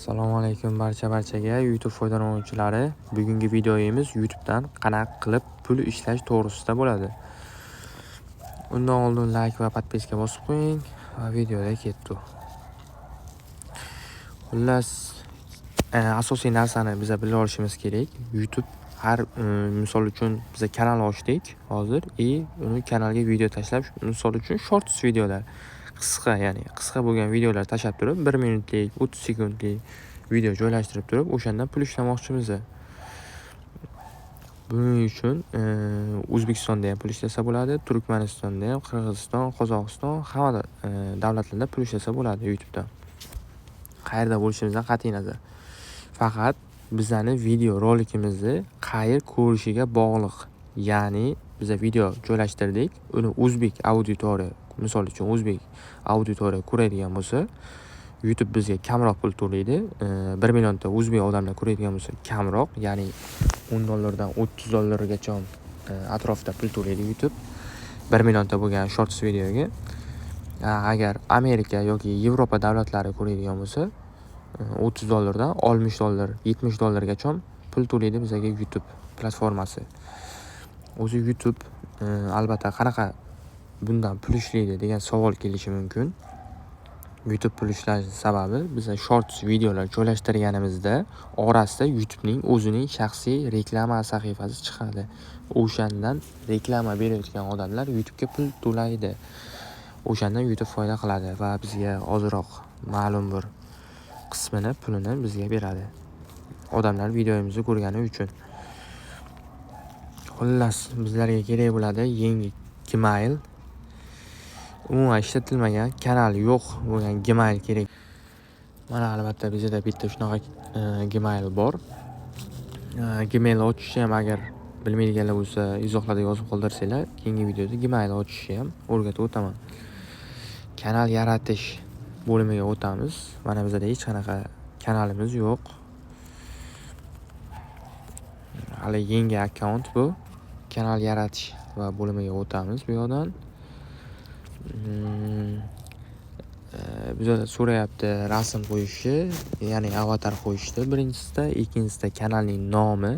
Assalomu alaykum barchaga YouTube foydalanuvchilari. Bugungi videomiz YouTubedan qanaqa qilib pul ishlash to'g'risida bo'ladi. Undan oldin like va podpiska bosib qo'ying va videoga ketdik. Xullas, asosiy narsani biz bilib olishimiz kerak. YouTube har misol uchun biz kanal ochdik hozir uni kanalga video tashlab, misol uchun shorts videolar qisqa bo'lgan videolar tashlab turib 1 minutlik, 30 sekundlik video joylashtirib turib, o'shandan pul ishlamoqchimiz. Buning uchun O'zbekistonda ham pul ishlasa bo'ladi, Turkmanistonda ham, Qirg'iziston, Qozog'iston, hamma davlatlarda pul ishlasa bo'ladi YouTubedan. Qayerda bo'lishimizdan qat'iy nazar. Faqat bizning video rolikimizni qayer ko'rishiga bog'liq. Ya'ni biz video joylashtirdik, uni o'zbek auditoriya, misol uchun o'zbek auditoriya ko'radigan bo'lsa, YouTube bizga kamroq pul to'laydi. 1 millionta o'zbek odamlar ko'radigan bo'lsa, kamroq, ya'ni $10 dan $30 gacha atrofida pul to'laydi YouTube 1 millionta bo'lgan shorts videoga. Agar Amerika yoki Yevropa davlatlari ko'radigan bo'lsa, $30 dan $60, $70 gacha pul to'laydi bizga YouTube platformasi. O'zi YouTube albatta qanaqa bundan pul ishlaydi degan savol kelishi mumkin. YouTube pul ishlash sababi biz shorts videolar joylashtirganimizda orasida YouTubening o'zining shaxsiy reklama sahifasi chiqadi. O'shandan reklama berayotgan odamlar YouTubega pul to'laydi. O'shandan YouTube foyda qiladi va bizga ozroq ma'lum bir qismini pulini bizga beradi. Odamlar videomizni ko'rgani uchun. Xullas, bizlarga kerak bo'ladi yangi Gmail. Umuman ishlatilmagan kanal yo'q bo'lgan Gmail kerak. Mana albatta bizda bitta shunaqa Gmail bor. Gmail ochishni ham agar bilmaydiganlar bo'lsa, izohlarda yozib qoldirsanglar, keyingi videoda Gmail ochishni ham o'rgatib o'taman. Kanal yaratish bo'limiga o'tamiz. Mana bizda hech qanaqa kanalimiz yo'q. Hali yangi akkaunt bu. Kanal yaratish va bo'limiga o'tamiz bu yerdan. Bizda so'rayapti rasm qo'yishni, ya'ni avatar qo'yishni birinchisida, ikkinchisida kanalning nomi,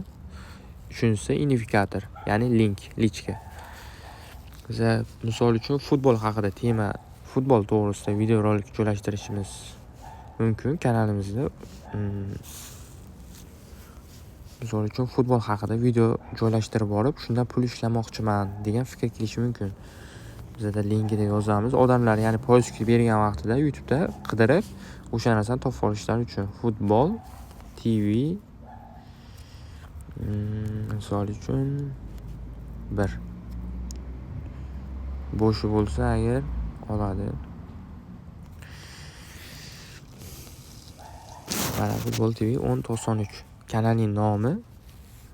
uchinchisi identifikator, ya'ni lichka. Biz misol uchun futbol haqida tema, futbol to'g'risida video rolik joylashtirishimiz mumkin kanalimizda. Misol uchun futbol haqida video joylashtirib borib, shundan pul ishlamoqchiman degan fikr kelishi mumkin. Bizda linkini yozamiz. Odamlar, ya'ni poisk bergan vaqtida YouTube'da qidirib, o'sha narsani topib olishlari uchun futbol TV misol uchun 1 bo'shi bo'lsa agar oladi. Mana futbol TV 1093 kanalning nomi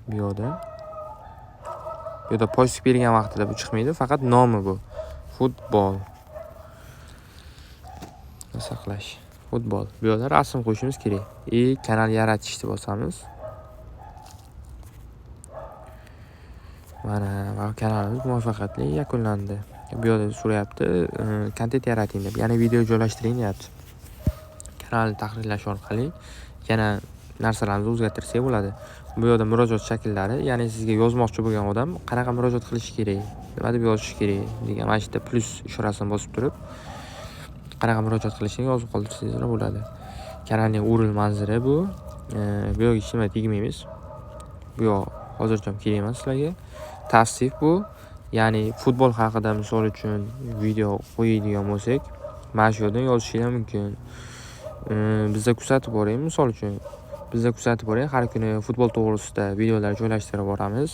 bu yerda. Bu yerda poisk bergan vaqtida bu chiqmaydi, faqat nomi bu. Futbol. Saqlash. Futbol. Bu yerda rasm qo'yishimiz kerak. Kanal yaratishni bosamiz. Mana va kanalimiz muvaffaqiyatli yakunlandi. Bu yerda so'rayapti, kontent yarating deb, ya'ni video joylashtiring deyapti. Kanalni tahrirlash orqali yana narsalarni o'zgartirsak bo'ladi. Bu yerda murojaat shakllari, ya'ni sizga yozmoqchi bo'lgan odam qanaqa murojaat qilish kerak, nima deb yozish kerak degan mana shu yerda plus ishorasini bosib turib, qanaqa murojaat qilishini yozib qoldirsangiz bo'ladi. Kanalning URL manzili bu. Bu yerga hech nima tegmaymiz. Bu yoq hozircha kerak emas sizlarga. Tavsif bu. Ya'ni futbol haqida misol uchun video qo'yadigan bo'lsak, mana shu yerdan yozishingiz mumkin. Bizda kuzatib boring, misol uchun har kuni futbol to'g'risida videolar joylashtirib boramiz.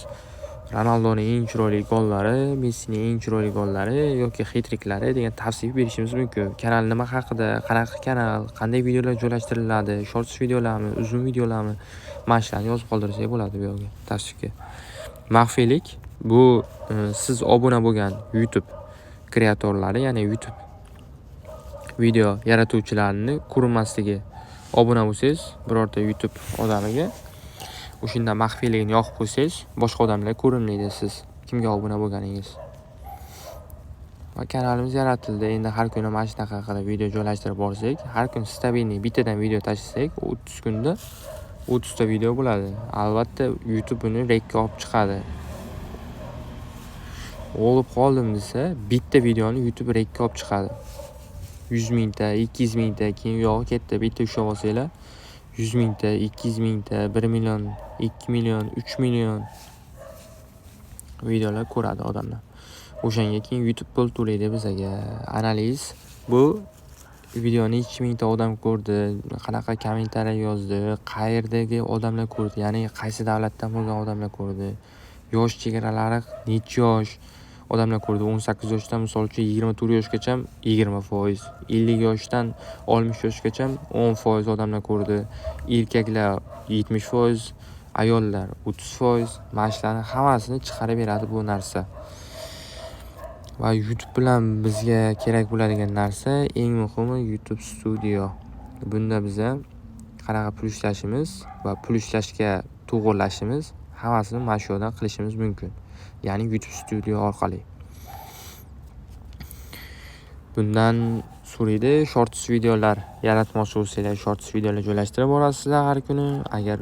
Ronaldoning eng chiroyli gollari, Messining eng chiroyli gollari yoki hat-triklari degan tavsif berishimiz mumkin. Kanal nima haqida, qanaqa kanal, qanday videolar joylashtiriladi, shorts videolarmi, uzun videolarmi, mana shularni yozib qoldirsak bo'ladi bu yerga tavsifga. Maxfiylik bu siz obuna bo'lgan YouTube kreatorlari, ya'ni YouTube video yaratuvchilarini ko'rinmasligi. Obuna bo'lsangiz birorta YouTube odamiga, o'shunda maxfiyligini yoqib qo'ysangiz, boshqa odamlar ko'rinmaydi siz kimga obuna bo'lganingiz. va kanalimiz yaratildi. Endi har kuni mana shunaqa qilib video joylashtirib borsak, har kun stabilniy bittadan video tashlasak, 30 kunda 30 ta video bo'ladi. Albatta YouTube buni rekka olib chiqadi. Olib qoldim desa, bitta videoni YouTube rekka olib chiqadi. 100 mingta, 200 mingta, keyin yog'i ketdi. Bitta ushlab olsanglar, 100 mingta, 200 mingta, 1 million, 2 million, 3 million videolar ko'radi odamlar. O'shanga keyin YouTube pul to'laydi bizga. Analiz bu videoni 2 mingta odam ko'rdi, qanaqa kommentariy yozdi, qayerdagi odamlar ko'rdi, ya'ni qaysi davlatdan bo'lgan odamlar ko'rdi, yosh chegaralari necha yosh odamlar ko'rdi. 18 yoshdan misol uchun 24 yoshgacha 20%, 50 yoshdan 60 yoshgacha 10% odamlar ko'rdi. Erkaklar 70%, ayollar 30%. Mana shularni hammasini chiqarib beradi bu narsa. Va YouTube bilan bizga kerak bo'ladigan narsa eng muhimi YouTube Studio. Bunda biza qanaqa pul ishlashimiz va pul ishlashga to'g'irlashimiz hammasini mana shu yerdan qilishimiz mumkin. Ya'ni YouTube Studio orqali. Bundan surida shorts videolar yaratmoqchi bo'lsanglar, shorts videolar joylashtirib borasizlar har kuni. Agar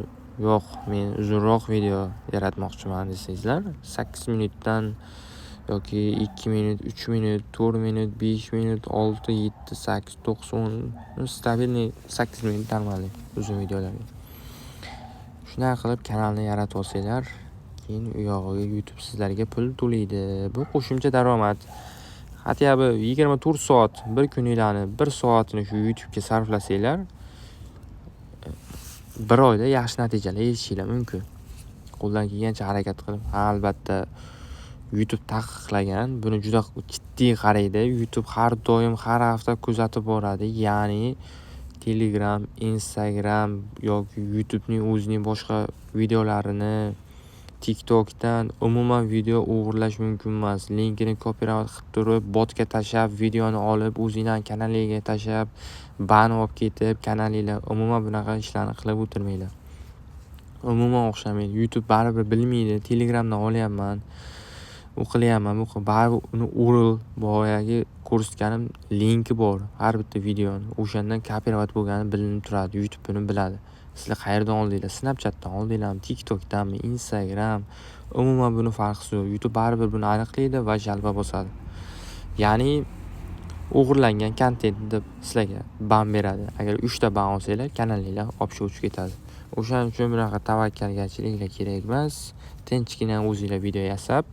yo'q, men uzunroq video yaratmoqchiman desangizlar, 8 minutdan yoki 2 minut, 3 minut, 4 minut, 5 minut, 6, 7, 8, 9, 10, stabilniy 8 minut normalniy uzun videolarga. Shunday qilib kanalni yaratib olsanglar, keyin u yog'iga YouTube sizlarga pul to'laydi. Bu qo'shimcha daromad. Hatto 24 soat bir kuninglarni 1 soatini shu YouTube'ga sarflasanglar, bir oyda yaxshi natijalar erishishinglar mumkin. Qo'ldan kelgancha harakat qilib, albatta YouTube taqiqlagan, buni juda jiddiy qaraydi. YouTube har doim, har hafta kuzatib boradi. Ya'ni Telegram, Instagram yoki YouTubening o'zining boshqa videolarini TikTokdan umuman video o'g'irlash mumkin emas. Linkini copyright qilib turib, botga tashab, videoni olib, o'zingizning kanaliga tashab, ban olib ketib, kanalinglar umuman bunaqa ishlarni qilib o'tirmanglar. Umuman o'xshamaydi. YouTube baribir bilmaydi. Telegramdan olyapman, o'qilyapman, baribir uni URL boyagi ko'rsatganim linki bor har bitta videoni. O'shandan copyright bo'lgani bilinib turadi. YouTube buni biladi. Sizlar qayerdan oldinglar? Snapchatdan oldinglarmi, TikTokdanmi, Instagram? Umuman buni farqi yo'q. YouTube baribir buni aniqlaydi va jalba bosadi. Ya'ni o'g'irlangan kontent deb sizlarga ban beradi. Agar 3 ta ban olsanglar, kanalinglar olib o'chib ketadi. O'shaning uchun bunaqa tavakkalgarchiliklar kerak emas. Tinchgina o'zingizlar video yasab,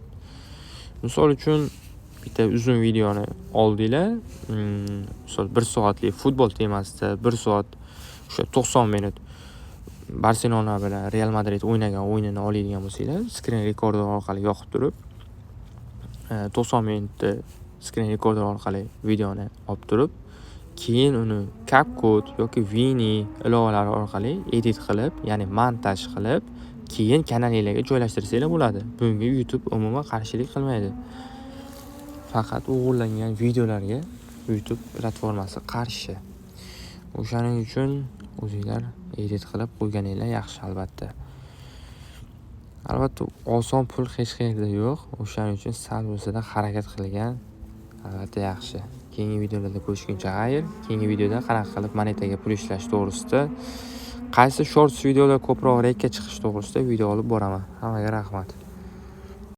misol uchun bitta uzun videoni oldinglar, misol 1 soatlik futbol temasida 1 soat o'sha 90 minut Barselona bilan Real Madrid o'ynagan o'yinini oladigan bo'lsanglar, screen recorder orqali yoqib turib, 90 minutda screen recorder orqali videoni olib turib, keyin uni CapCut yoki Vini ilovalari orqali edit qilib, ya'ni montaj qilib, keyin kanalingizga joylashtirsanglar bo'ladi. Bunga YouTube umuman qarshilik qilmaydi. Faqat o'g'irlangan videolarga YouTube platformasi qarshi. O'shaning uchun o'zingizlar edit qilib qo'yganinglar yaxshi albatta. Albatta oson pul hech qayerda yo'q. O'shaning uchun sal bo'lsa-da harakat qilgan albatta yaxshi. Keyingi videolarda ko'rishguncha xayr. Keyingi videoda qanaqa qilib monetaga pul ishlash to'g'risida, qaysi shorts videolar ko'proq rekka chiqish to'g'risida video olib boraman. Hammaga rahmat.